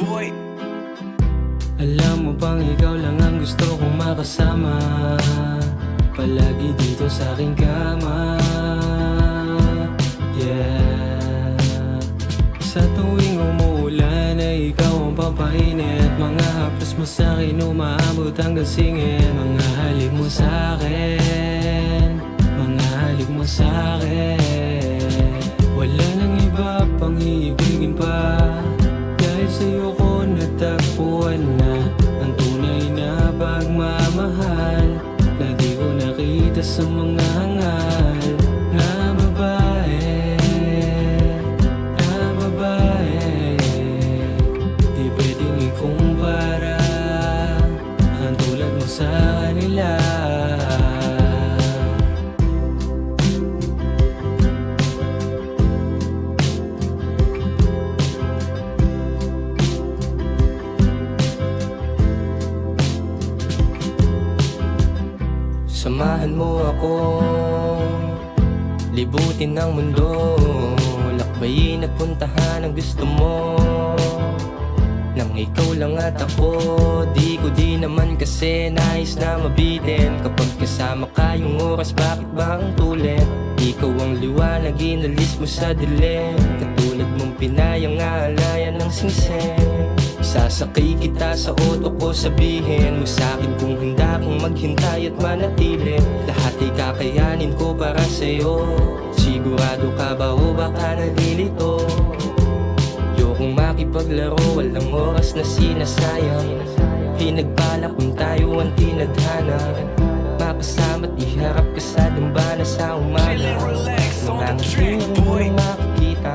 boy. Alam mo bang ikaw lang ang gusto kong makasama, palagi dito sa aking kama. Yeah. Sa tuwing umuulan ay ikaw ang papainit, mga haplos mo sa'kin umaabot hanggang singit. Mga halik mo sa'kin, mga halik mo sa'kin. Wala nang iba pang iibigin pa, dahil sa'yo ko natagpuan na ang tunay na pagmamahal na di ko nakita sa mga hangal na babae, na babae. Di pwedeng ikumpara ang tulad mo sa kanila. Samahan mo ako, libutin ang mundo, lakbayin at puntahan ang gusto mo. Nang ikaw lang at ako, di ko di naman kasi nais na mabitin. Kapag kasama ka yung oras, bakit ba ang tulit? Ikaw ang liwanag, inalis mo sa dilim, katulad mong pinayang aalayan ng singsing. Sasakay kita sa auto ko, sabihin mo sa'kin kung handa kong maghintay at manatili. Lahat ay kakayanin ko para sa'yo. Sigurado ka ba o baka nalilito? Ayokong makipaglaro, walang oras na sinasayang. Pinagbalak kung tayo ang tinadhana, mapasama't iharap ka sa dambana sa umaga. Feeling relaxed on the Nang track, hindi boy. mo makikita